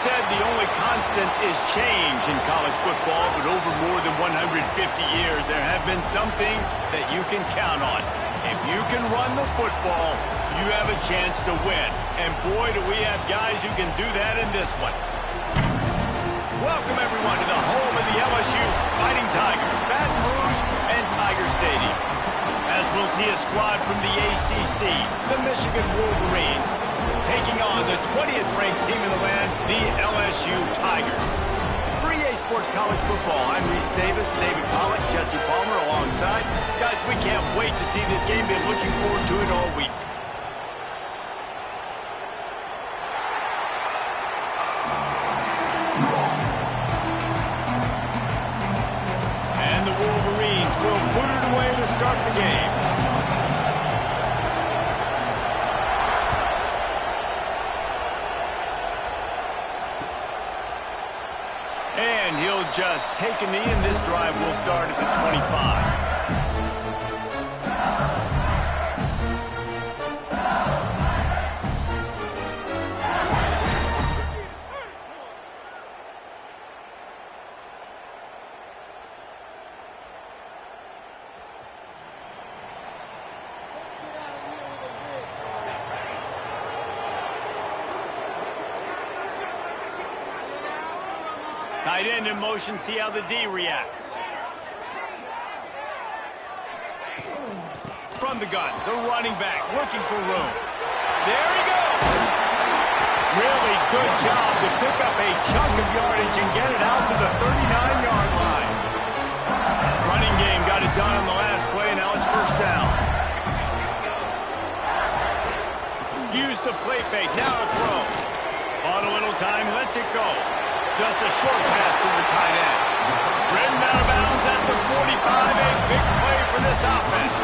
said the only constant is change in college football, but over more than 150 years, there have been some things that you can count on. If you can run the football, you have a chance to win. And boy, do we have guys who can do that in this one. Welcome, everyone, to the home of the LSU Fighting Tigers, Baton Rouge and Tiger Stadium. As we'll see a squad from the ACC, the Michigan Wolverines, taking on the 20th ranked team in the land, the LSU Tigers. For EA Sports College Football, I'm Reese Davis, David Pollack, Jesse Palmer alongside. Guys, we can't wait to see this game. Been looking forward to it all week. And the Wolverines will put it away to start the game. And he'll just take a knee, and this drive will start at the 25. Tight end in motion, see how the D reacts. From the gun, the running back looking for room. There he goes! Really good job to pick up a chunk of yardage and get it out to the 39-yard line. Running game got it done on the last play, and now it's first down. Use the play fake, now a throw. On a little time, lets it go. Just a short pass to the tight end. Ridden out of bounds at the 45. A big play for this offense.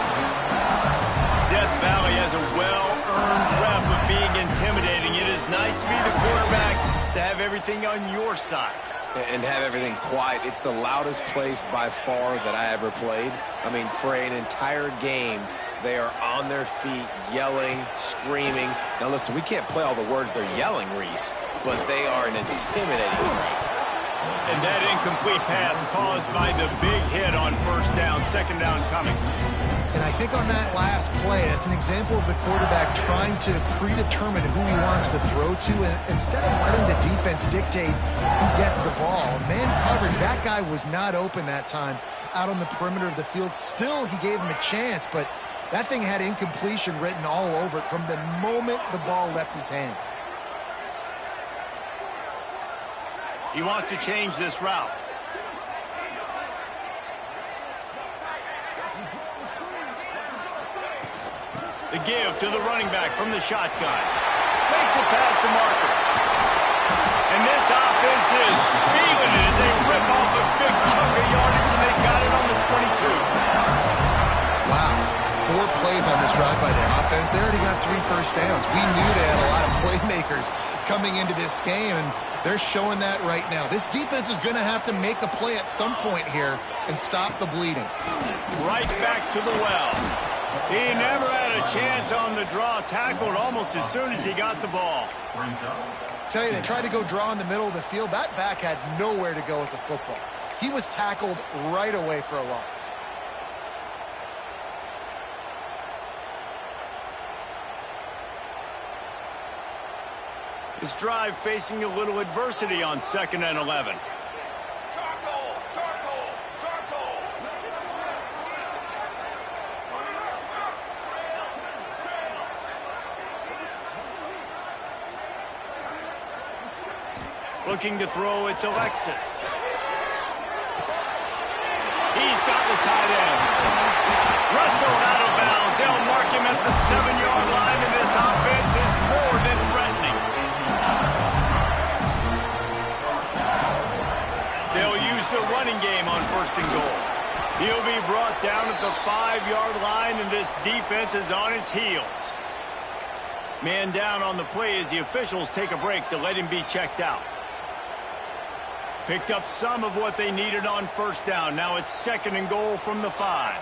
Death Valley has a well-earned rep of being intimidating. It is nice to be the quarterback, to have everything on your side. And have everything quiet. It's the loudest place by far that I ever played. I mean, for an entire game, they are on their feet, yelling, screaming. Now, listen, we can't play all the words they're yelling, Reese, but they are an intimidating crowd. And that incomplete pass caused by the big hit on first down, second down coming. And I think on that last play, it's an example of the quarterback trying to predetermine who he wants to throw to, and instead of letting the defense dictate who gets the ball. Man coverage, that guy was not open that time out on the perimeter of the field. Still, he gave him a chance, but that thing had incompletion written all over it from the moment the ball left his hand. He wants to change this route. The give to the running back from the shotgun. Makes it past the marker. And this offense is feeling it as they rip off a big chunk of yardage, and they got it on the 22. Wow. 4 plays on this drive by their offense. They already got 3 first downs. We knew they had a lot of playmakers coming into this game, and they're showing that right now. This defense is going to have to make a play at some point here and stop the bleeding. Right back to the well. He never had a chance on the draw, tackled almost as soon as he got the ball. Tell you, they tried to go draw in the middle of the field. That back had nowhere to go with the football. He was tackled right away for a loss. This drive facing a little adversity on 2nd and 11. Looking to throw, it's Alexis. He's got the tight end. Russell out of bounds. They'll mark him at the 7-yard line, and this offense is more than threatening. They'll use the running game on 1st and goal. He'll be brought down at the 5-yard line, and this defense is on its heels. Man down on the play as the officials take a break to let him be checked out. Picked up some of what they needed on 1st down. Now it's 2nd and goal from the 5.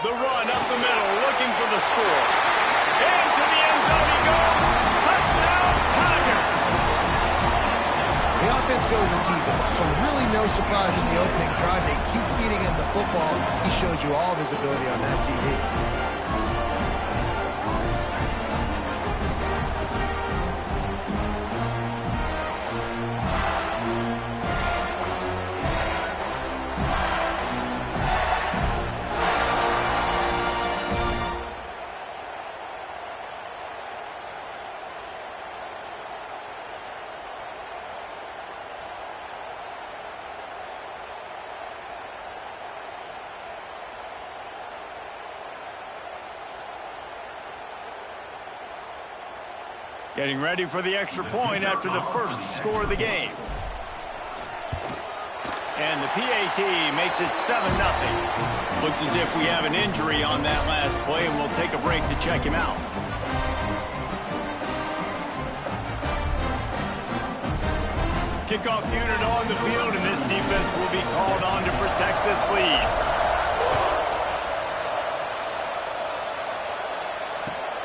The run up the middle, looking for the score. Into the end zone he goes. Touchdown, Tigers! The offense goes as he goes, so really no surprise in the opening drive. They keep feeding him the football. He showed you all of his ability on that TD. Getting ready for the extra point after the first score of the game. And the PAT makes it 7-0. Looks as if we have an injury on that last play, and we'll take a break to check him out. Kickoff unit on the field, and this defense will be called on to protect this lead.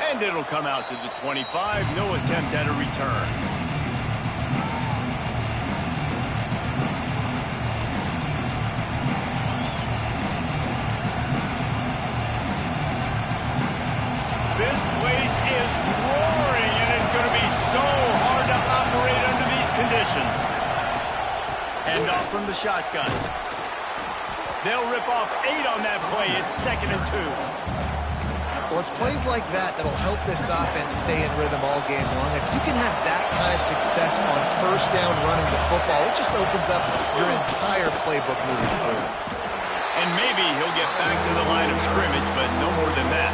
And it'll come out to the 25. No attempt at a return. This place is roaring, and it's going to be so hard to operate under these conditions. Hand off from the shotgun. They'll rip off 8 on that play. It's 2nd and 2. Well, it's plays like that that'll help this offense stay in rhythm all game long. If you can have that kind of success on first down running the football, it just opens up your entire playbook moving forward. And maybe he'll get back to the line of scrimmage, but no more than that.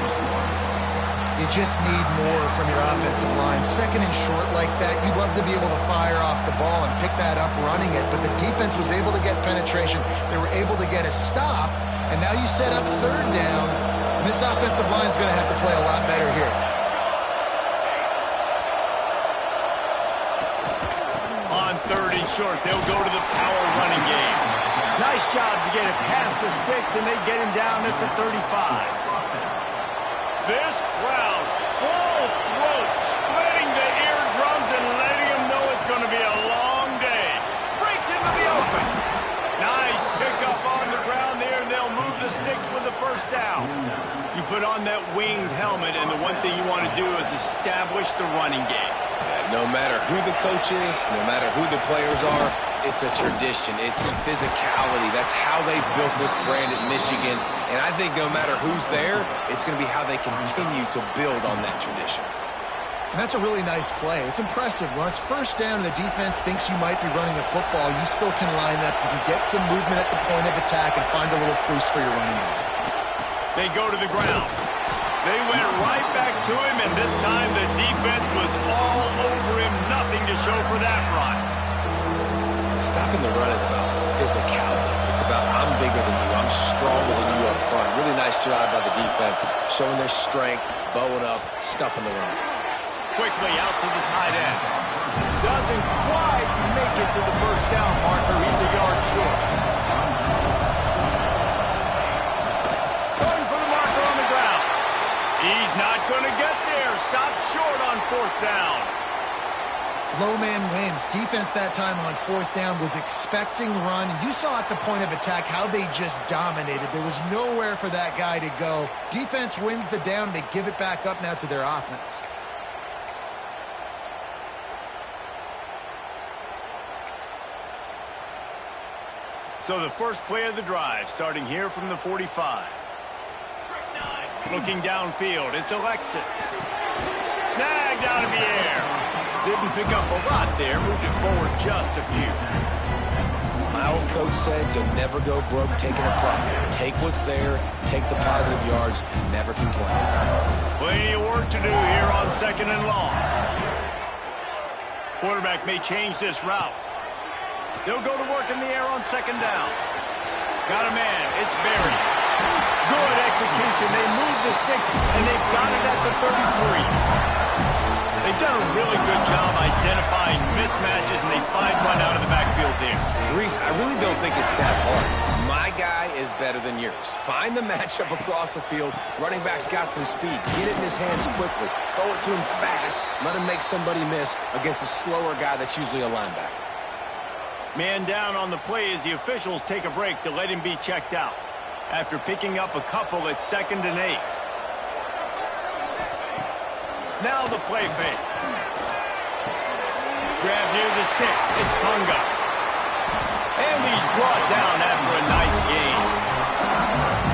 You just need more from your offensive line. 2nd and short like that, you'd love to be able to fire off the ball and pick that up running it, but the defense was able to get penetration. They were able to get a stop, and now you set up 3rd down. This offensive line is going to have to play a lot better here. On 3rd and short, they'll go to the power running game. Nice job to get it past the sticks, and they get him down at the 35. This crowd, full throat, splitting the eardrums and letting them know it's going to be a long day. Breaks into the open. Nice pickup on the ground there, and they'll move the sticks with the 1st down. You put on that winged helmet, and the one thing you want to do is establish the running game. No matter who the coach is, no matter who the players are, it's a tradition. It's physicality. That's how they built this brand at Michigan. And I think no matter who's there, it's going to be how they continue to build on that tradition. And that's a really nice play. It's impressive. When it's 1st down and the defense thinks you might be running a football, you still can line up. You can get some movement at the point of attack and find a little crease for your running back. They go to the ground. They went right back to him, and this time the defense was all over him. Nothing to show for that run. Stopping the run is about physicality. It's about I'm bigger than you. I'm stronger than you up front. Really nice job by the defense, showing their strength, bowing up, stuffing the run. Quickly out to the tight end. Doesn't quite make it to the 1st down marker. He's a yard short. Going for the marker on the ground. He's not going to get there. Stopped short on 4th down. Low man wins. Defense that time on 4th down was expecting run. And you saw at the point of attack how they just dominated. There was nowhere for that guy to go. Defense wins the down. They give it back up now to their offense. So the first play of the drive, starting here from the 45. Looking downfield, it's Alexis. Snagged out of the air. Didn't pick up a lot there, moved it forward just a few. My old coach said you'll never go broke taking a profit. Take what's there, take the positive yards, and never complain. Plenty of work to do here on 2nd and long. Quarterback may change this route. They'll go to work in the air on 2nd down. Got a man. It's Berry. Good execution. They move the sticks, and they've got it at the 33. They've done a really good job identifying mismatches, and they find one out of the backfield there. Reese, I really don't think it's that hard. My guy is better than yours. Find the matchup across the field. Running back's got some speed. Get it in his hands quickly. Throw it to him fast. Let him make somebody miss against a slower guy that's usually a linebacker. Man down on the play as the officials take a break to let him be checked out. After picking up a couple at 2nd and 8. Now the play fake. Grab near the sticks. It's Punga. And he's brought down after a nice gain.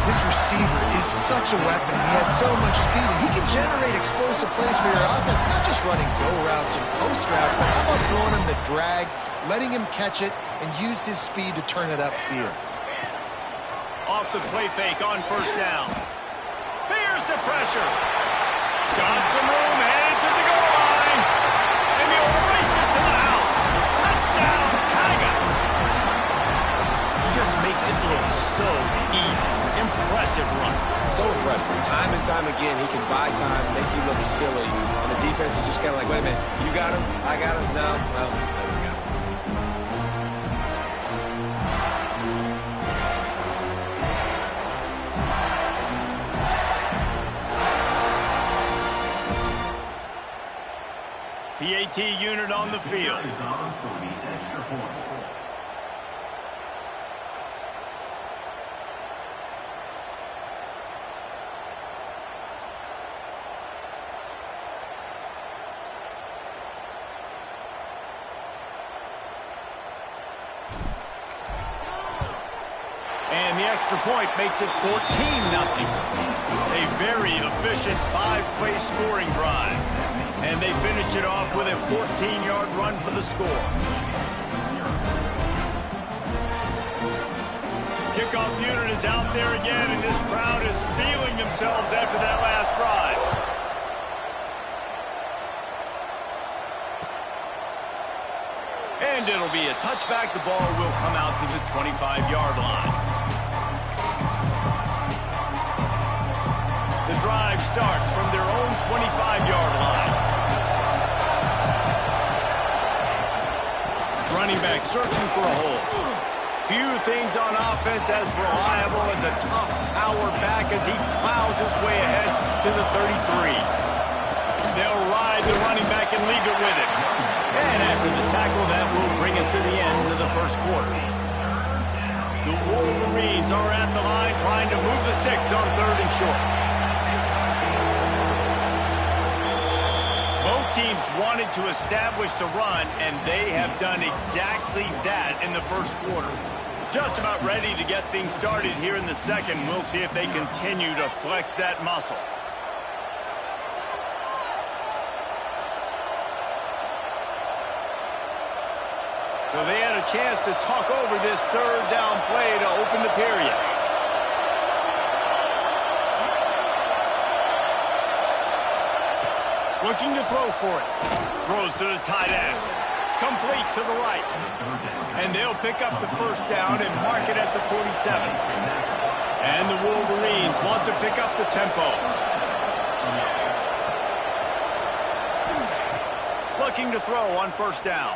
This receiver is such a weapon. He has so much speed, and he can generate explosive plays for your offense, not just running go routes and post routes, but how about throwing him the drag, letting him catch it, and use his speed to turn it upfield. Off the play fake on 1st down. There's the pressure. Got some room, headed to the goal line. And he'll race it to the house. Touchdown, Tigers. He just makes it look so easy. Impressive run. So impressive. Time and time again, he can buy time, make you look silly. And the defense is just kind of like, wait a minute, you got him? I got him? No, well, he's got him. PAT unit on the field. And the extra point makes it 14-0. A very efficient 5-play scoring drive. And they finished it off with a 14-yard run for the score. Kickoff unit is out there again, and this crowd is feeling themselves after that last drive. And it'll be a touchback. The ball will come out to the 25-yard line. The drive starts from their own 25-yard line. Running back searching for a hole. Few things on offense as reliable as a tough power back as he plows his way ahead to the 33. They'll ride the running back and leave it with him. And after the tackle, that will bring us to the end of the first quarter. The Wolverines are at the line trying to move the sticks on 3rd and short. Both teams wanted to establish the run, and they have done exactly that in the first quarter. Just about ready to get things started here in the second. We'll see if they continue to flex that muscle. So they had a chance to talk over this 3rd down play to open the period. Looking to throw for it. Throws to the tight end. Complete to the right. And they'll pick up the 1st down and mark it at the 47. And the Wolverines want to pick up the tempo. Looking to throw on 1st down.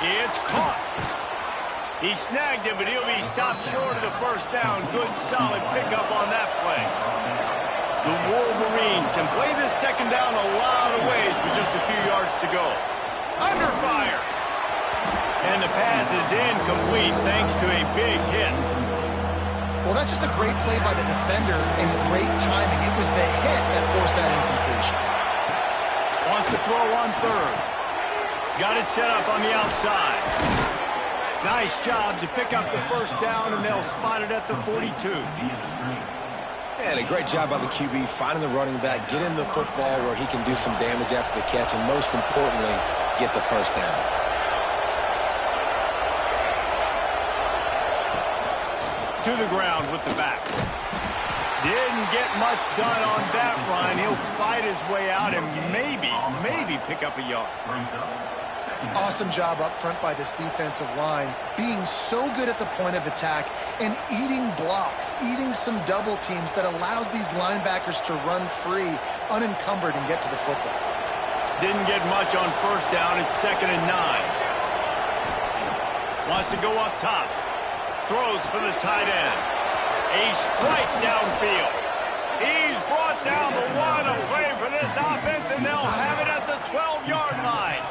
It's caught. He snagged it, but he'll be stopped short of the 1st down. Good, solid pickup on that play. The Wolverines can play this 2nd down a lot of ways with just a few yards to go. Under fire. And the pass is incomplete thanks to a big hit. Well, that's just a great play by the defender and great timing. It was the hit that forced that incompletion. Wants to throw on 3rd. Got it set up on the outside. Nice job to pick up the 1st down, and they'll spot it at the 42. And a great job by the QB finding the running back, get him the football where he can do some damage after the catch, and most importantly, get the 1st down. To the ground with the back. Didn't get much done on that run. He'll fight his way out and maybe pick up a yard. Awesome job up front by this defensive line, being so good at the point of attack and eating blocks, eating some double teams that allows these linebackers to run free, unencumbered, and get to the football. Didn't get much on 1st down. It's 2nd and 9. Wants to go up top. throws for the tight end. A strike downfield. He's brought down the one. A play for this offense, and they'll have it at the 12-yard line.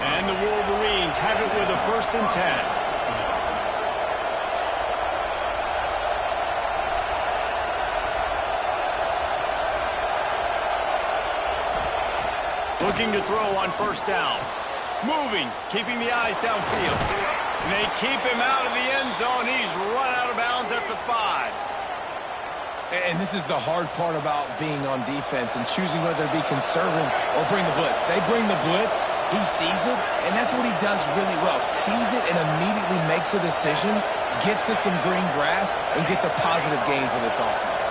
And the Wolverines have it with a 1st and 10. Looking to throw on 1st down. Moving, keeping the eyes downfield. And they keep him out of the end zone. He's run out of bounds at the 5. And this is the hard part about being on defense and choosing whether to be conservative or bring the blitz. They bring the blitz, he sees it, and that's what he does really well. Sees it and immediately makes a decision, gets to some green grass, and gets a positive gain for this offense.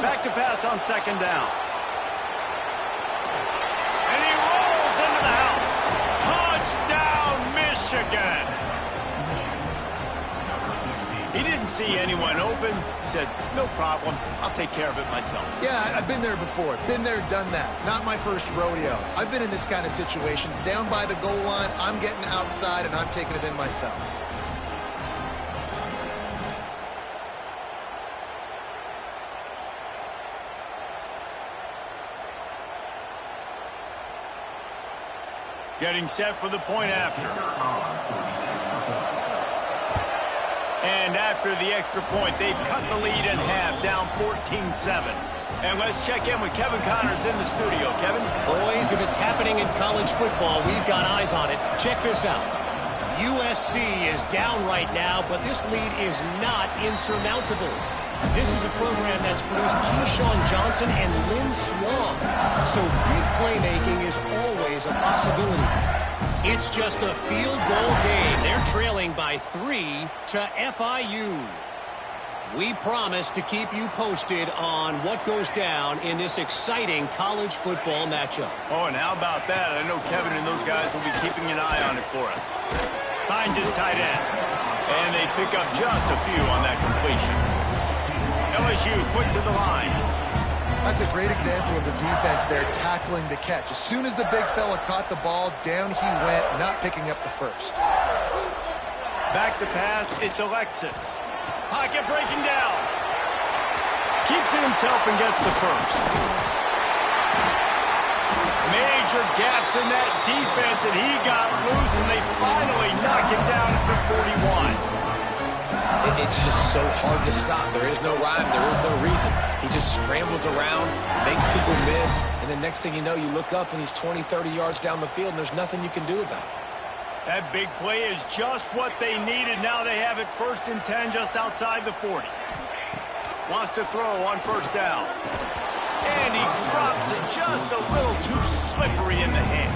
Back to pass on 2nd down. And he rolls into the house. Touchdown, Michigan. He didn't see anyone open. He said, no problem. I'll take care of it myself. Yeah, I've been there before. Been there, done that. Not my first rodeo. I've been in this kind of situation. Down by the goal line, I'm getting outside, and I'm taking it in myself. Getting set for the point after. And after the extra point, they've cut the lead in half, down 14-7. And let's check in with Kevin Connors in the studio. Kevin? Boys, if it's happening in college football, we've got eyes on it. Check this out. USC is down right now, but this lead is not insurmountable. This is a program that's produced Keyshawn Johnson and Lynn Swann. So big playmaking is always a possibility. It's just a field goal game. They're trailing by 3 to FIU. We promise to keep you posted on what goes down in this exciting college football matchup. Oh, and how about that? I know Kevin and those guys will be keeping an eye on it for us. Finds his tight end. And they pick up just a few on that completion. LSU quick to the line. That's a great example of the defense there tackling the catch. As soon as the big fella caught the ball, down he went, not picking up the first. Back to pass, it's Alexis. Pocket breaking down. Keeps it himself and gets the first. Major gaps in that defense, and he got loose, and they finally knock him down at the 41. It's just so hard to stop. There is no rhyme. There is no reason. He just scrambles around, makes people miss, and the next thing you know, you look up and he's 20, 30 yards down the field, and there's nothing you can do about it. That big play is just what they needed. Now they have it 1st and 10 just outside the 40. Wants to throw on 1st down. And he drops it just a little too slippery in the hands.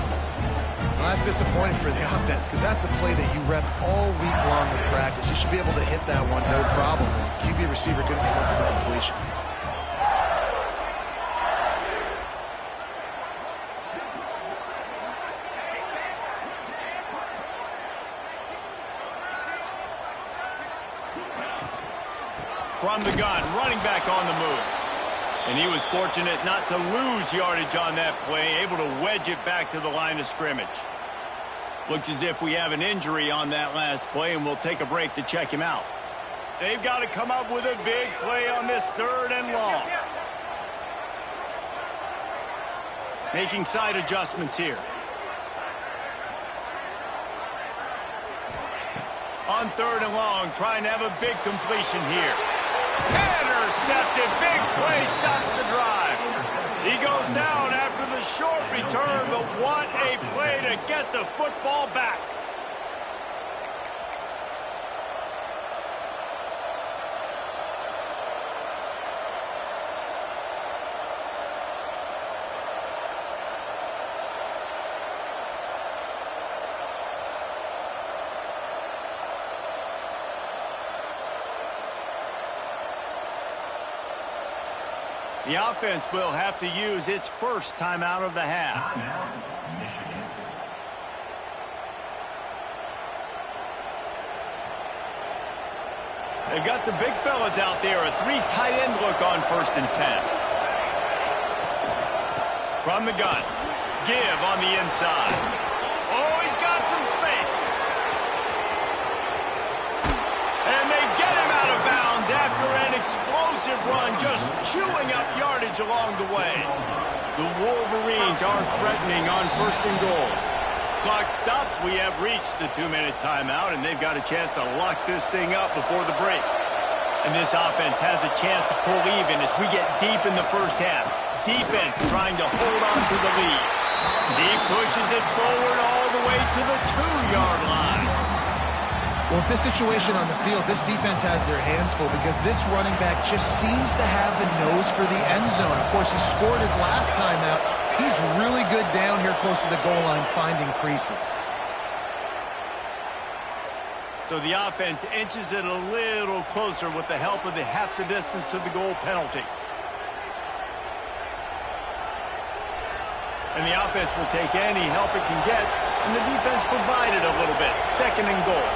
Well, that's disappointing for the offense because that's a play that you rep all week long in practice. You should be able to hit that one, no problem. And QB receiver couldn't come up with a completion. From the gun, running back on the move. And he was fortunate not to lose yardage on that play, able to wedge it back to the line of scrimmage. Looks as if we have an injury on that last play, and we'll take a break to check him out. They've got to come up with a big play on this 3rd and long. Making side adjustments here. On 3rd and long, trying to have a big completion here. Intercepted, big play, stops the drive. He goes down after the short return, but what a play to get the football back. The offense will have to use its first timeout of the half. They've got the big fellas out there, a 3 tight end look on 1st and 10. From the gun, give on the inside. Oh, he's got some space. explosive run, just chewing up yardage along the way. The Wolverines are threatening on 1st and goal. Clock stops. We have reached the 2-minute timeout, and they've got a chance to lock this thing up before the break. And this offense has a chance to pull even as we get deep in the first half. Defense trying to hold on to the lead. He pushes it forward all the way to the 2-yard line. Well, with this situation on the field, this defense has their hands full because this running back just seems to have the nose for the end zone. Of course, he scored his last time out. He's really good down here close to the goal line finding creases. So the offense inches it a little closer with the help of the half the distance to the goal penalty. And the offense will take any help it can get, and the defense provided a little bit. 2nd and goal.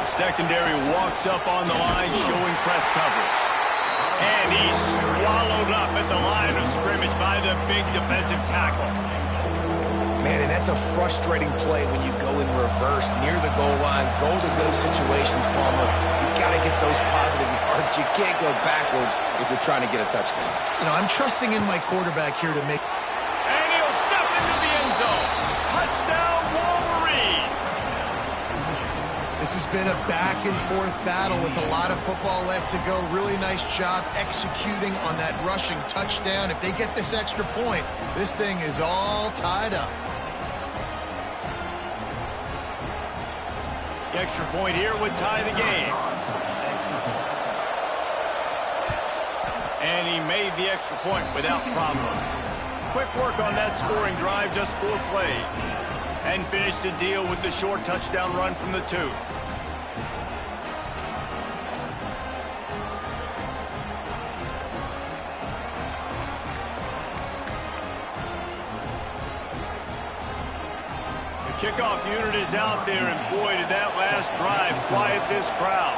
The secondary walks up on the line, showing press coverage. And he's swallowed up at the line of scrimmage by the big defensive tackle. Man, and that's a frustrating play when you go in reverse near the goal line. Goal-to-go situations, Palmer. You got to get those positive yards. You can't go backwards if you're trying to get a touchdown. You know, I'm trusting in my quarterback here to make... And he'll step into the end zone. Touchdown, Wolverines. This has been a back-and-forth battle with a lot of football left to go. Really nice job executing on that rushing touchdown. If they get this extra point, this thing is all tied up. The extra point here would tie the game. And he made the extra point without problem. Quick work on that scoring drive, just 4 plays. And finished the deal with the short touchdown run from the 2. Kickoff unit is out there, and boy, did that last drive quiet this crowd.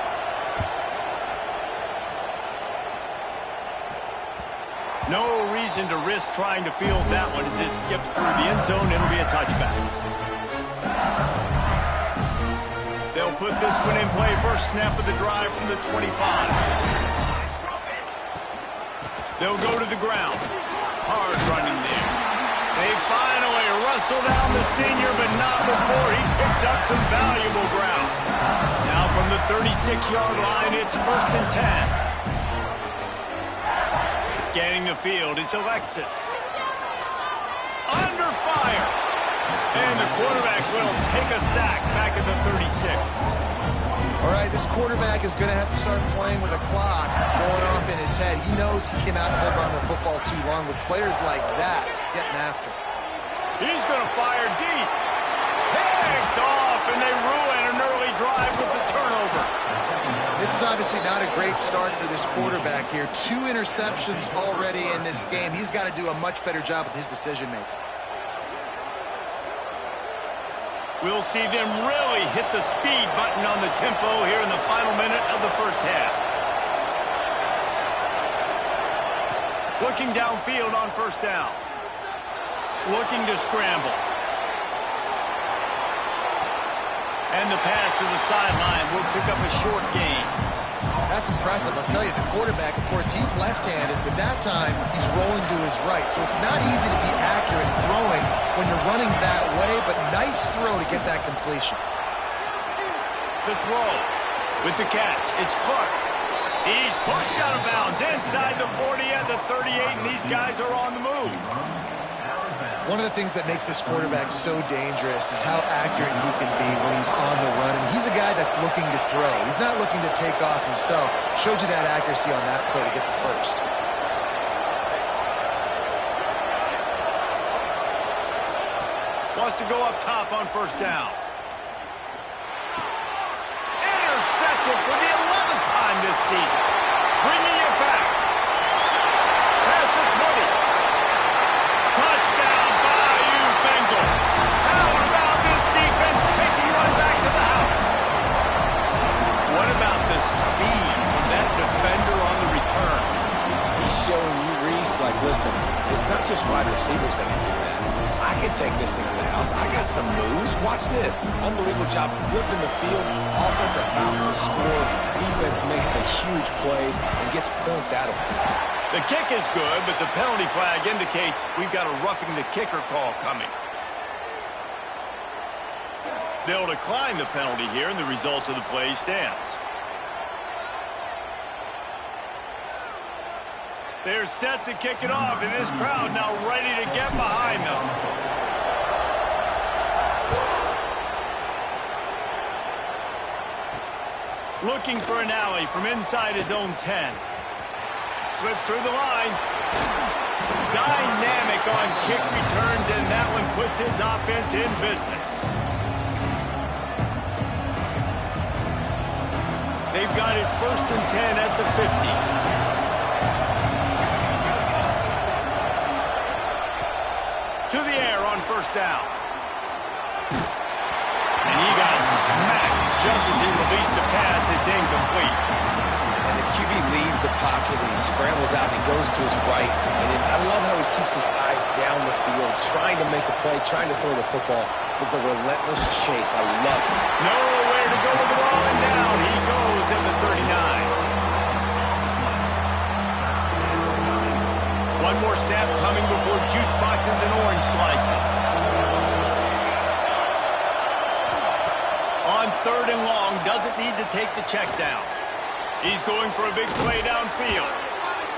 No reason to risk trying to field that one as it skips through the end zone. It'll be a touchback. They'll put this one in play. First snap of the drive from the 25. They'll go to the ground. Hard running there. They finally wrestle down the senior, but not before he picks up some valuable ground. Now from the 36-yard line, it's 1st and 10. Scanning the field, it's Alexis. Under fire. And the quarterback will take a sack back at the 36. All right, this quarterback is going to have to start playing with a clock going off in his head. He knows he cannot hold on to the football too long with players like that getting after him. He's going to fire deep. Picked off, and they ruin an early drive with the turnover. This is obviously not a great start for this quarterback here. 2 interceptions already in this game. He's got to do a much better job with his decision-making. We'll see them really hit the speed button on the tempo here in the final minute of the first half. Looking downfield on 1st down. Looking to scramble. And the pass to the sideline will pick up a short gain. That's impressive. I'll tell you, the quarterback, of course, he's left-handed, but that time he's rolling to his right. So it's not easy to be accurate throwing when you're running that way, but nice throw to get that completion. The throw with the catch. It's Clark. He's pushed out of bounds inside the 40 at the 38, and these guys are on the move. One of the things that makes this quarterback so dangerous is how accurate he can be when he's on the run. And he's a guy that's looking to throw. He's not looking to take off himself. Showed you that accuracy on that play to get the first. Wants to go up top on 1st down. Intercepted for the 11th time this season. Bringing it back. Past the 20. Touchdown, Bayou Bengals. How about this defense taking one back to the house? What about the speed of that defender on the return? He's showing you, Reese, like, listen, it's not just wide receivers that can do that. I I can take this thing to the house. I got some moves. Watch this. Unbelievable job flipping the field. Offense about to score. Defense makes the huge plays and gets points out of it. The kick is good, but the penalty flag indicates we've got a roughing the kicker call coming. They'll decline the penalty here, and the result of the play stands. They're set to kick it off, and this crowd now ready to get behind them. Looking for an alley from inside his own 10. Slips through the line. Dynamic on kick returns, and that one puts his offense in business. They've got it 1st and 10 at the 50. To the air on 1st down. And he got smacked just as he released the pass. It's incomplete. And the QB leaves the pocket and he scrambles out and he goes to his right. And then I love how he keeps his eyes down the field, trying to make a play, trying to throw the football, but the relentless chase. I love it. Nowhere to go with the ball, and down he goes at the 39. One more snap coming before juice boxes and orange slices. On 3rd and long, doesn't need to take the check down. He's going for a big play downfield.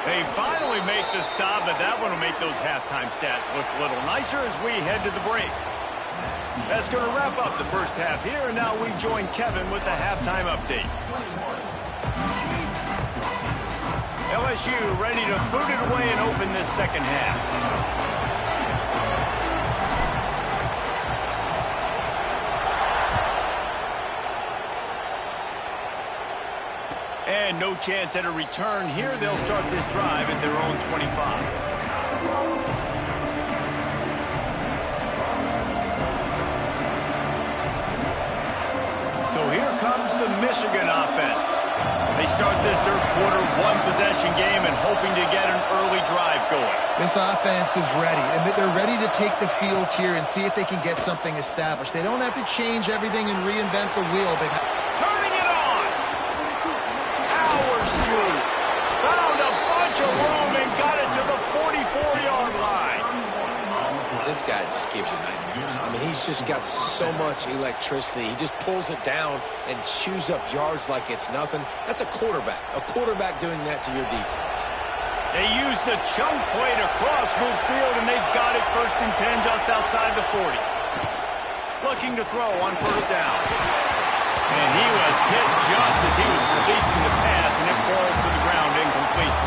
They finally make the stop, but that one will make those halftime stats look a little nicer as we head to the break. That's going to wrap up the first half here, and now we join Kevin with the halftime update. LSU ready to boot it away and open this second half. And no chance at a return here. They'll start this drive at their own 25. So here comes the Michigan offense. They start this 3rd quarter one-possession game and hoping to get an early drive going. This offense is ready, and they're ready to take the field here and see if they can get something established. They don't have to change everything and reinvent the wheel. Turning it on! Powers through. Found a bunch of room and got it to the 44-yard line. This guy just gives you nightmares. I mean, he's just got so much electricity. He just pulls it down and chews up yards like it's nothing. That's a quarterback. A quarterback doing that to your defense. They used the chunk play to cross midfield, and they've got it 1st and 10 just outside the 40. Looking to throw on 1st down. And he was hit just as he was releasing the pass, and it falls to the ground incomplete.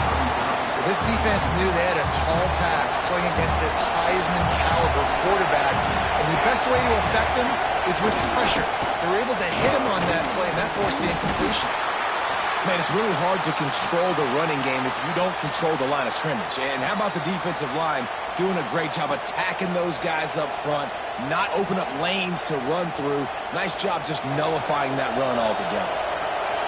This defense knew they had a tall task playing against this Heisman-caliber quarterback, and the best way to affect him is with pressure. They were able to hit him on that play, and that forced the incompletion. Man, it's really hard to control the running game if you don't control the line of scrimmage. And how about the defensive line doing a great job attacking those guys up front, not open up lanes to run through. Nice job just nullifying that run altogether.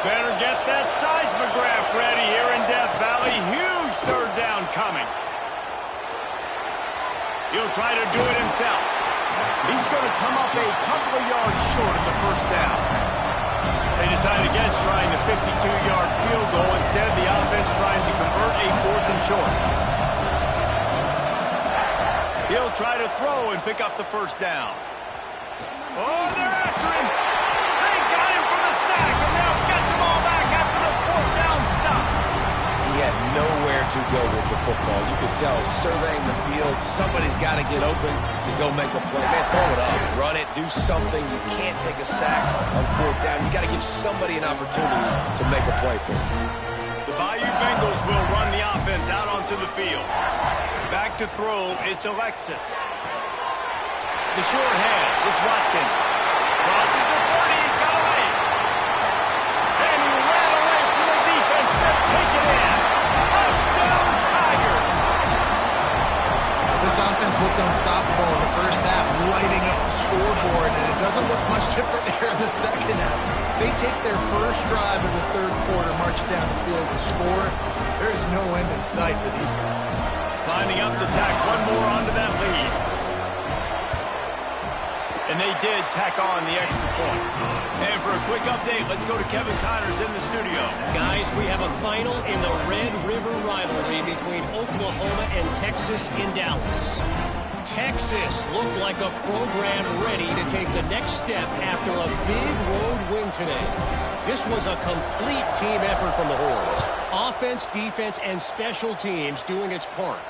Better get that seismograph ready here in Death Valley. Huge 3rd down coming. He'll try to do it himself. He's going to come up a couple of yards short of the 1st down. They decide against trying the 52-yard field goal. Instead, the offense trying to convert a 4th and short. He'll try to throw and pick up the 1st down. Oh, they're after him. They got him for the sack, and now get the ball back after the 4th down stop. He had nowhere to go with the football. You could tell, surveying the field, somebody's got to get open to go make a play. Man, throw it up, run it, do something. You can't take a sack on 4th down. You got to give somebody an opportunity to make a play for you. The Bayou Bengals will run the offense out onto the field. Back to throw, it's Alexis. The short hands, it's Watkins. Crosses the 30, he's got a lane. And he ran away from the defense to take it in. Touchdown, Tiger. This offense looked unstoppable in the 1st half, lighting up the scoreboard, and it doesn't look much different here in the 2nd half. They take their first drive of the 3rd quarter, march it down the field and score. There is no end in sight for these guys. Lining up to tack one more onto that lead. And they did tack on the extra point. And for a quick update, let's go to Kevin Connors in the studio. Guys, we have a final in the Red River rivalry between Oklahoma and Texas in Dallas. Texas looked like a program ready to take the next step after a big road win today. This was a complete team effort from the Horns. Offense, defense, and special teams doing its part.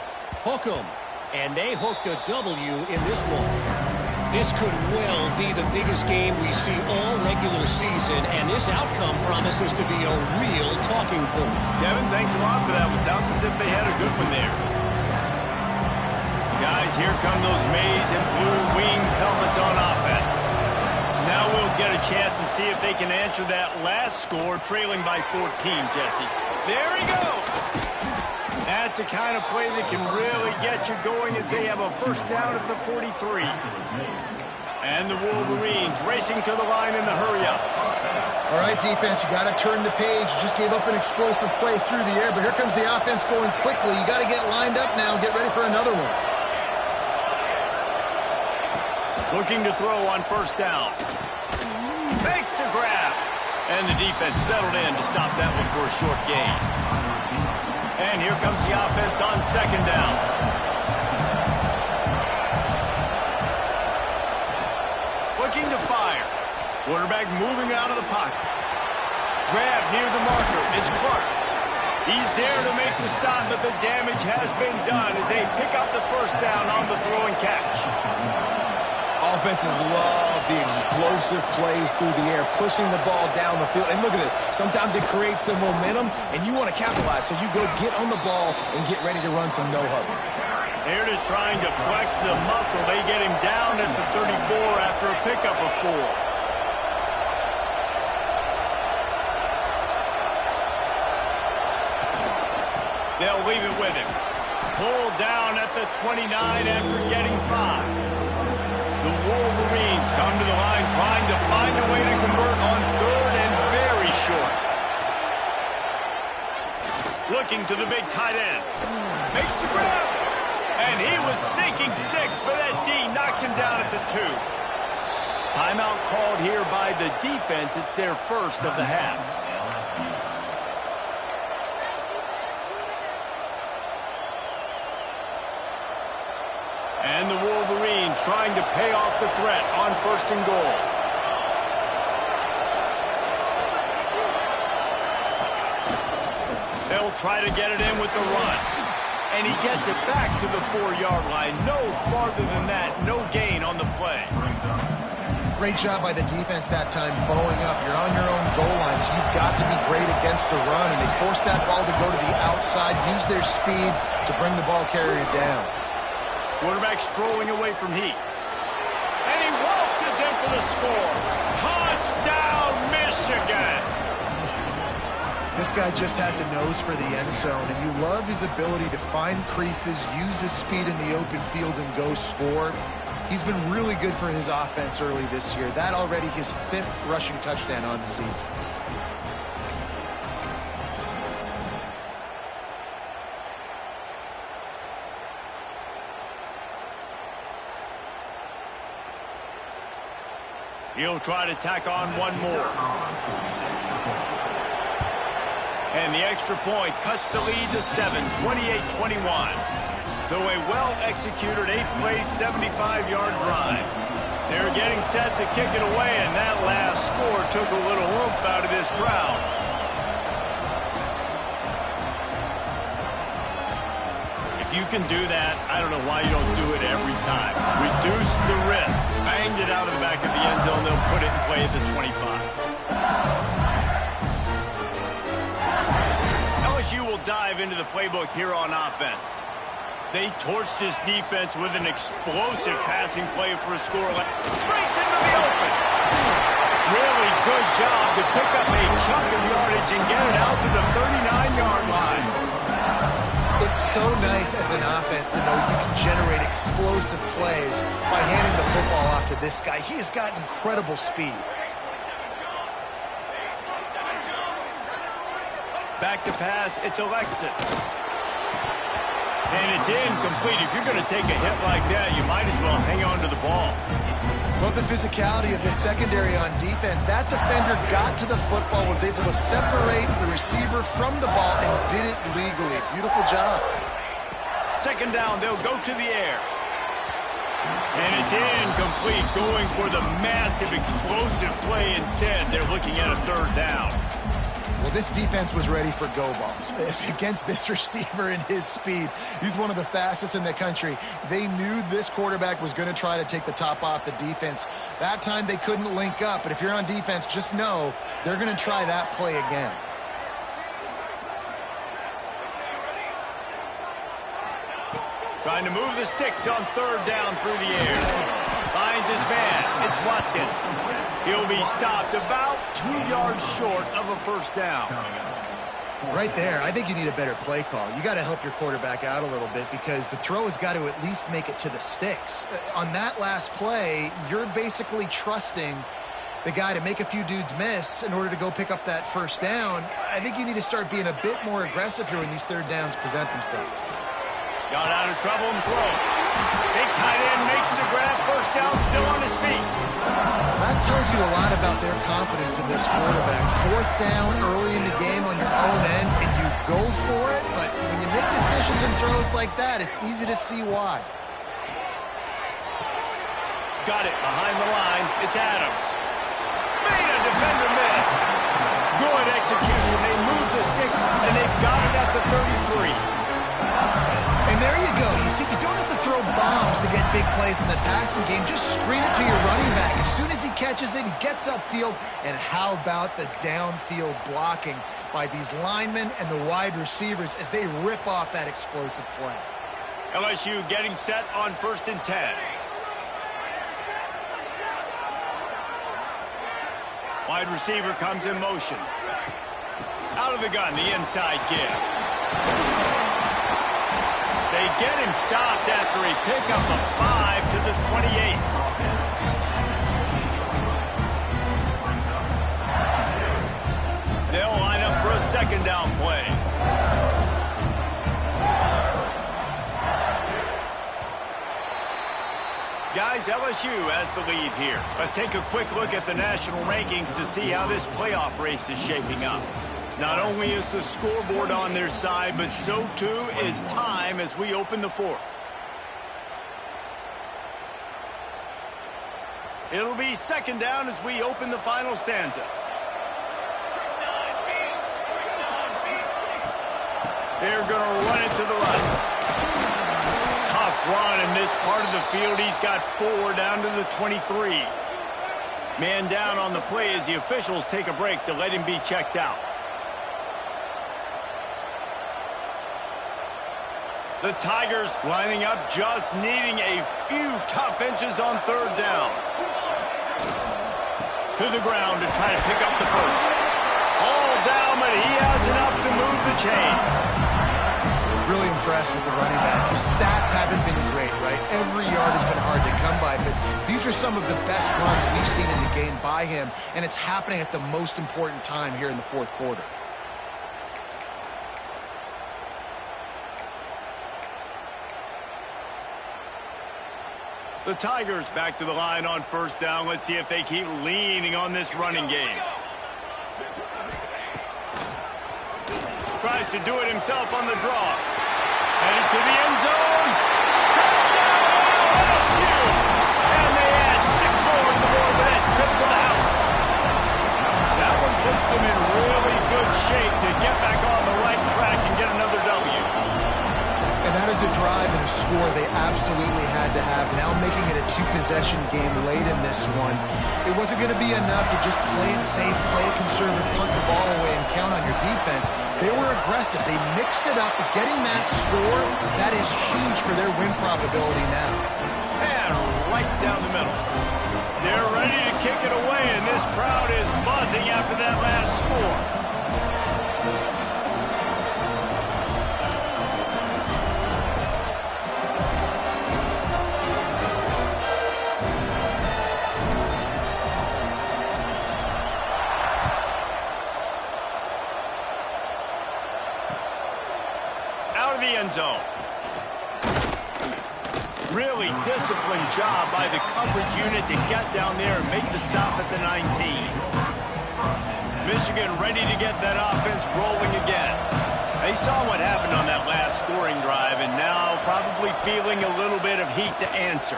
Hook 'em. And they hooked a W in this one. This could well be the biggest game we see all regular season, and this outcome promises to be a real talking point. Kevin, thanks a lot for that one. Sounds as if they had a good one there. Guys, here come those maize and blue winged helmets on offense. Now we'll get a chance to see if they can answer that last score, trailing by 14, Jesse. There he goes. That's the kind of play that can really get you going as they have a first down at the 43. And the Wolverines racing to the line in the hurry-up. All right, defense, you got to turn the page. You just gave up an explosive play through the air, but here comes the offense going quickly. You got to get lined up now and get ready for another one. Looking to throw on first down. Fakes to grab. And the defense settled in to stop that one for a short gain. And here comes the offense on second down. Looking to fire. Quarterback moving out of the pocket. Grab near the marker. It's Clark. He's there to make the stop, but the damage has been done as they pick up the first down on the throw and catch. Offenses love the explosive plays through the air, pushing the ball down the field. And look at this. Sometimes it creates some momentum, and you want to capitalize. So you go get on the ball and get ready to run some no-huddle. Here it is trying to flex the muscle. They get him down at the 34 after a pickup of 4. They'll leave it with him. Pulled down at the 29 after getting 5. The Wolverines come to the line trying to find a way to convert on third and very short. Looking to the big tight end. Makes the grab. And he was thinking 6, but that D knocks him down at the 2. Timeout called here by the defense. It's their first of the half. And the Wolverines trying to pay off the threat on first and goal. They'll try to get it in with the run. And he gets it back to the 4-yard line. No farther than that. No gain on the play. Great job by the defense that time, bowing up. You're on your own goal line, so you've got to be great against the run. And they forced that ball to go to the outside, use their speed to bring the ball carrier down. Quarterback strolling away from Heat. And he waltzes in for the score. Touchdown, Michigan! This guy just has a nose for the end zone, and you love his ability to find creases, use his speed in the open field, and go score. He's been really good for his offense early this year. That already his 5th rushing touchdown on the season. He'll try to tack on one more. And the extra point cuts the lead to 7, 28-21. So a well-executed 8-play, 75-yard drive. They're getting set to kick it away, and that last score took a little oomph out of this crowd. If you can do that, I don't know why you don't do it every time. Reduce the risk. Banged it out of the back of the end zone. They'll put it in play at the 25. LSU will dive into the playbook here on offense. They torched this defense with an explosive passing play for a score. Breaks into the open. Really good job to pick up a chunk of yardage and get it out to the 39-yard line. It's so nice as an offense to know you can generate explosive plays by handing the football off to this guy. He has got incredible speed. Back to pass, it's Alexis. And it's incomplete. If you're going to take a hit like that, you might as well hang on to the ball. Love the physicality of this secondary on defense. That defender got to the football, was able to separate the receiver from the ball, and did it legally. Beautiful job. Second down, they'll go to the air. And it's incomplete, going for the massive, explosive play instead. They're looking at a third down. Well, this defense was ready for go balls against this receiver and his speed. He's one of the fastest in the country. They knew this quarterback was going to try to take the top off the defense. That time they couldn't link up, but if you're on defense, just know they're going to try that play again. Trying to move the sticks on third down through the air. Finds his man. It's Watkins. He'll be stopped about 2 yards short of a first down. Right there, I think you need a better play call. You got to help your quarterback out a little bit because the throw has got to at least make it to the sticks. On that last play, you're basically trusting the guy to make a few dudes miss in order to go pick up that first down. I think you need to start being a bit more aggressive here when these third downs present themselves. Got out of trouble and throws. Big tight end makes the grab. First down, still on his feet. That tells you a lot about their confidence in this quarterback. Fourth down early in the game on your own end, and you go for it. But when you make decisions and throws like that, it's easy to see why. Got it behind the line. It's Adams. Made a defender miss. Good execution. They move the sticks, and they've got it at the 33. And there you go. You see, you don't have to throw bombs to get big plays in the passing game. Just screen it to your running back. As soon as he catches it, he gets upfield. And how about the downfield blocking by these linemen and the wide receivers as they rip off that explosive play? LSU getting set on 1st and 10. Wide receiver comes in motion. Out of the gun, the inside give. They get him stopped after a pickup of 5 to the 28. They'll line up for a second down play. Guys, LSU has the lead here. Let's take a quick look at the national rankings to see how this playoff race is shaping up. Not only is the scoreboard on their side, but so too is time as we open the fourth. It'll be second down as we open the final stanza. They're going to run it to the right. Tough run in this part of the field. He's got 4 down to the 23. Man down on the play as the officials take a break to let him be checked out. The Tigers lining up, just needing a few tough inches on third down. To the ground to try to pick up the first. All down, but he has enough to move the chains. Really impressed with the running back. His stats haven't been great, right? Every yard has been hard to come by, but these are some of the best runs we've seen in the game by him, and it's happening at the most important time here in the fourth quarter. The Tigers back to the line on first down. Let's see if they keep leaning on this running game. Tries to do it himself on the draw. Headed to the end zone. Touchdown, LSU! And they add 6 more to the board with that trip to the house. That one puts them in really good shape to get back on the right track and get another W. And that is a drive and a score they absolutely had to have. Now making it a 2-possession game late in this one. It wasn't going to be enough to just play it safe, play it conservative, punt the ball away, and count on your defense. They were aggressive. They mixed it up. Getting that score, that is huge for their win probability now. And right down the middle. They're ready to kick it away, and this crowd is buzzing after that last score. Out of the end zone. Really disciplined job by the coverage unit to get down there and make the stop at the 19. Michigan ready to get that offense rolling again. They saw what happened on that last scoring drive and now probably feeling a little bit of heat to answer.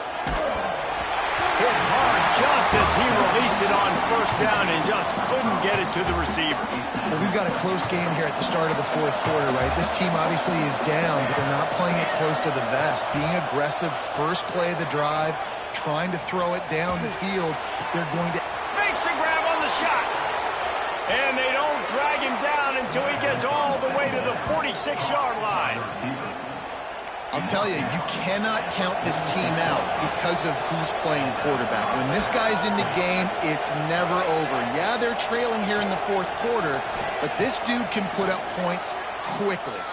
Hit hard just as he released it on first down and just couldn't get it to the receiver. Well, we've got a close game here at the start of the fourth quarter, right? This team obviously is down, but they're not playing it close to the vest. Being aggressive, first play of the drive, trying to throw it down the field. They're going to... Makes the grab on the shot. And they don't drag him down until he gets all the way to the 46-yard line. I'll tell you, you cannot count this team out because of who's playing quarterback. When this guy's in the game, it's never over. Yeah, they're trailing here in the fourth quarter, but this dude can put up points quickly.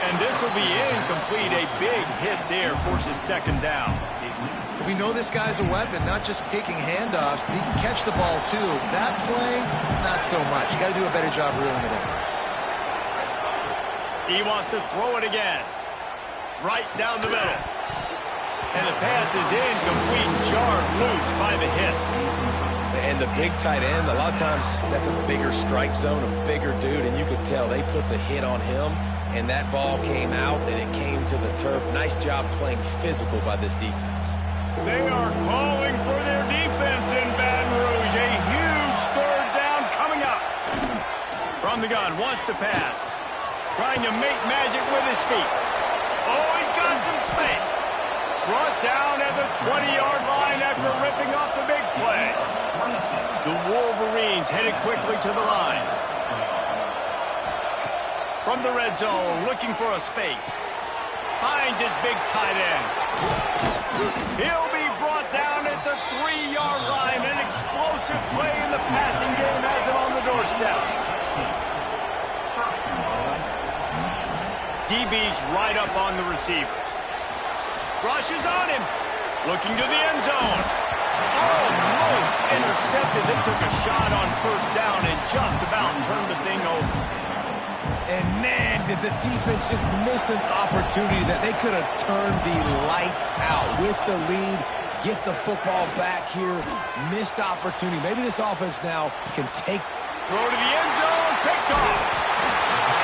And this will be incomplete. A big hit there forces second down. We know this guy's a weapon, not just taking handoffs, but he can catch the ball too. That play, not so much. You got to do a better job reeling it in. He wants to throw it again. Right down the middle. And the pass is incomplete, jarred loose by the hit. And the big tight end, a lot of times that's a bigger strike zone, a bigger dude, and you could tell they put the hit on him, and that ball came out, and it came to the turf. Nice job playing physical by this defense. They are calling for their defense in Baton Rouge. A huge third down coming up. From the gun, wants to pass. Trying to make magic with his feet. Oh, he's got some space. Brought down at the 20-yard line after ripping off the big play. The Wolverines headed quickly to the line. From the red zone, looking for a space. Finds his big tight end. He'll be brought down at the 3-yard line. An explosive play in the passing game has him on the doorstep. DB's right up on the receivers. Rushes on him. Looking to the end zone. Almost intercepted. They took a shot on first down and just about turned the thing over. And man, did the defense just miss an opportunity that they could have turned the lights out with the lead. Get the football back here. Missed opportunity. Maybe this offense now can take. Throw to the end zone. Picked off.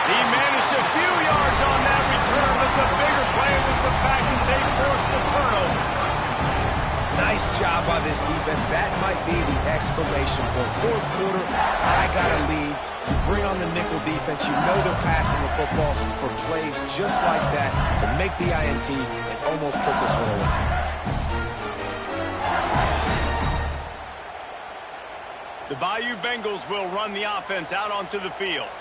He managed a few yards on that return, but the bigger play was the fact that they forced the turnover. Nice job by this defense. That might be the exclamation point. Fourth quarter, I got a lead. You bring on the nickel defense. You know they're passing the football for plays just like that to make the INT and almost put this one away. The Bayou Bengals will run the offense out onto the field.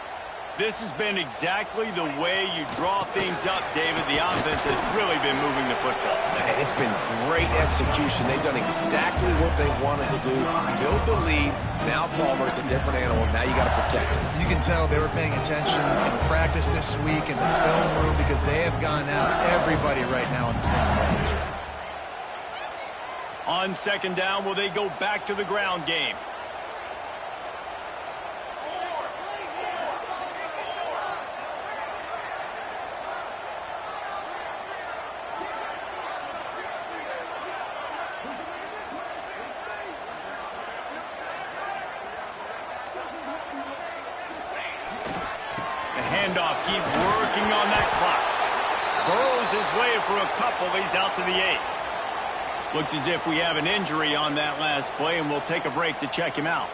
This has been exactly the way you draw things up, David. The offense has really been moving the football. Man, it's been great execution. They've done exactly what they wanted to do. Build the lead. Now Palmer's a different animal. Now you got to protect him. You can tell they were paying attention in practice this week in the film room because they have gone out everybody right now in the single range. On second down, will they go back to the ground game? Handoff, keep working on that clock. Burrows his way for a couple. He's out to the 8. Looks as if we have an injury on that last play, and we'll take a break to check him out.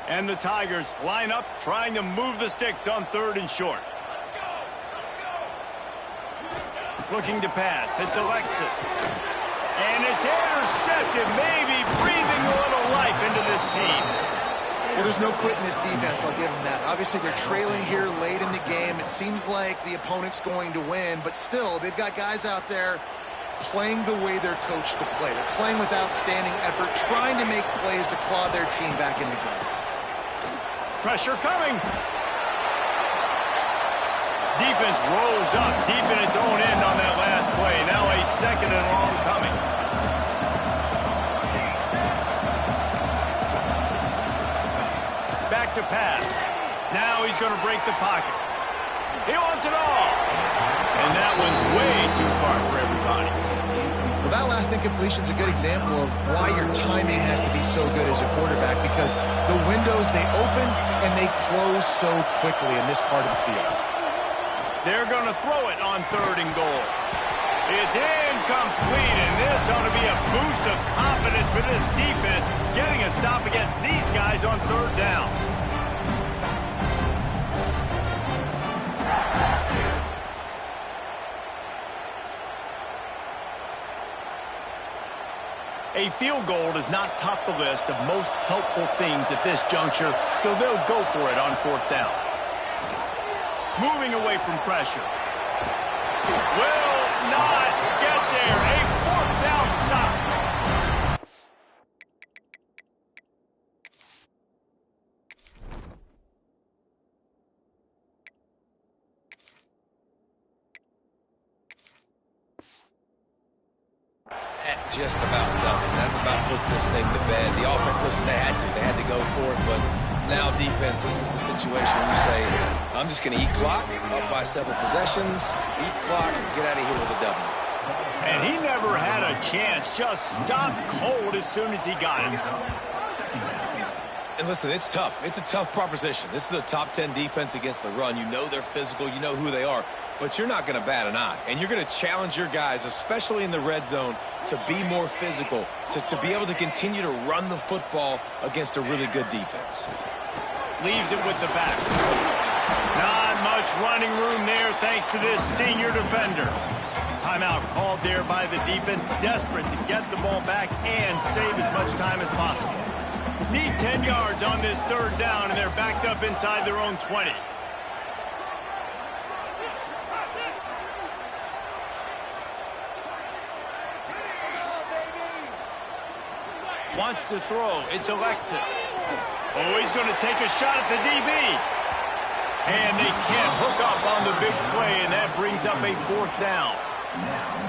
And the Tigers line up, trying to move the sticks on third and short. Looking to pass. It's Alexis. And it's intercepted, maybe breathing a little life into this team. Well, there's no quitting this defense, I'll give them that. Obviously, they're trailing here late in the game. It seems like the opponent's going to win, but still, they've got guys out there playing the way they're coached to play. They're playing with outstanding effort, trying to make plays to claw their team back in the game. Pressure coming. Defense rolls up deep in its own end on that last play. Now a second and long coming. Back to pass. Now he's going to break the pocket. He wants it all. And that one's way too far for everybody. Well, that last incompletion is a good example of why your timing has to be so good as a quarterback, because the windows, they open and they close so quickly in this part of the field. They're going to throw it on 3rd and goal. It's incomplete, and this ought to be a boost of confidence for this defense, getting a stop against these guys on 3rd down. A field goal does not top the list of most helpful things at this juncture, so they'll go for it on 4th down. Moving away from pressure. Will not get there. A 4th down stop. That just about does it. That about puts this thing to bed. The offense, listen, they had to go for it, but now defense, this is the situation where you say, I'm just going to eat clock, up by several possessions, eat clock, get out of here with a W. And he never had a chance, just stopped cold as soon as he got it. And listen, it's tough. It's a tough proposition. This is a top 10 defense against the run. You know they're physical. You know who they are. But you're not going to bat an eye. And you're going to challenge your guys, especially in the red zone, to be more physical, to be able to continue to run the football against a really good defense. Leaves it with the back. Not much running room there thanks to this senior defender. Timeout called there by the defense, desperate to get the ball back and save as much time as possible. Need 10 yards on this 3rd down, and they're backed up inside their own 20. Wants to throw. It's Alexis. Oh, he's going to take a shot at the DB. And they can't hook up on the big play, and that brings up a 4th down.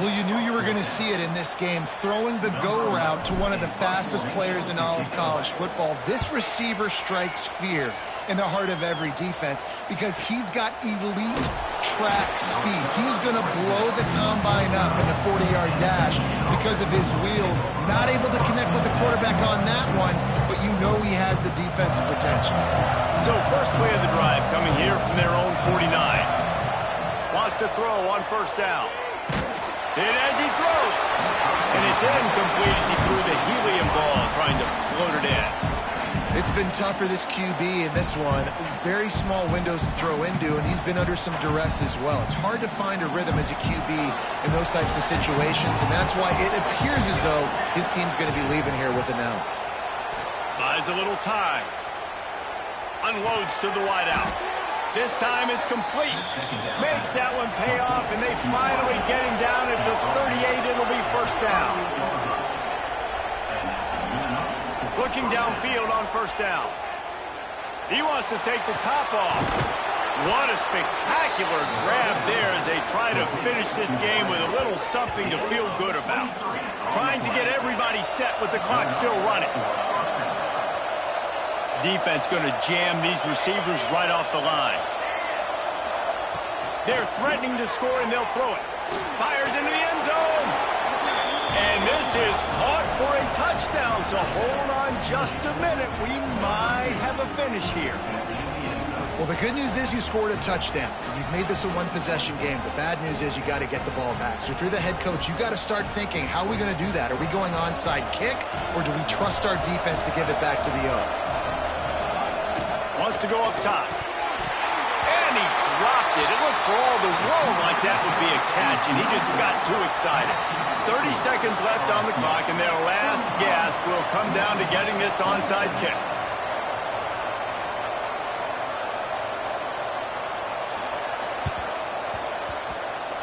Well, you knew you were going to see it in this game, throwing the go route to one of the fastest players in all of college football. This receiver strikes fear in the heart of every defense because he's got elite track speed. He's going to blow the combine up in the 40-yard dash because of his wheels. Not able to connect with the quarterback on that one, but you know he has the defense's attention. So first play of the drive coming here from their own 49. Wants to throw on 1st down. And as he throws, and it's incomplete as he threw the helium ball trying to float it in. It's been tough for this QB in this one. Very small windows to throw into, and he's been under some duress as well. It's hard to find a rhythm as a QB in those types of situations, and that's why it appears as though his team's going to be leaving here with an out. Buys a little time. Unloads to the wideout. This time it's complete. Makes that one pay off, and they finally get him down at the 38. It'll be 1st down. Looking downfield on 1st down. He wants to take the top off. What a spectacular grab there as they try to finish this game with a little something to feel good about. Trying to get everybody set with the clock still running. Defense going to jam these receivers right off the line. They're threatening to score, and they'll throw it. Fires into the end zone. And this is caught for a touchdown, so hold on just a minute. We might have a finish here. Well, the good news is you scored a touchdown. You've made this a one-possession game. The bad news is you got to get the ball back. So if you're the head coach, you got to start thinking, how are we going to do that? Are we going onside kick, or do we trust our defense to give it back to the O? Wants to go up top. And he dropped it. It looked for all the world like that would be a catch, and he just got too excited. 30 seconds left on the clock, and their last gasp will come down to getting this onside kick.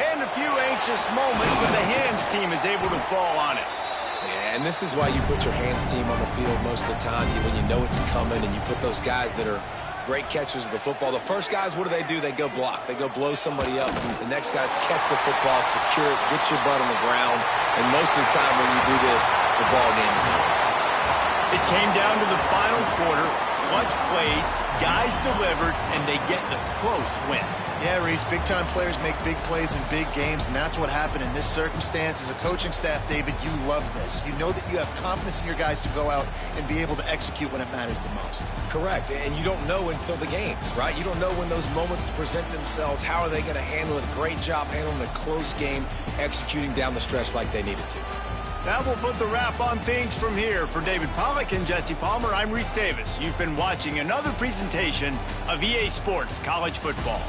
And a few anxious moments, but the hands team is able to fall on it. Yeah, and this is why you put your hands team on the field most of the time, when you know it's coming, and you put those guys that are great catchers of the football. The first guys, what do? They go block. They go blow somebody up. The next guys catch the football, secure it, get your butt on the ground, and most of the time when you do this, the ball game is over. It came down to the final quarter. clutch plays, guys delivered, and they get the close win. Yeah, Reese, big-time players make big plays in big games, and that's what happened in this circumstance. As a coaching staff, David, you love this. You know that you have confidence in your guys to go out and be able to execute when it matters the most. Correct, and you don't know until the games, right? You don't know when those moments present themselves. How are they going to handle it? Great job handling a close game, executing down the stretch like they needed to. That will put the wrap on things from here. For David Pollack and Jesse Palmer, I'm Reese Davis. You've been watching another presentation of EA Sports College Football.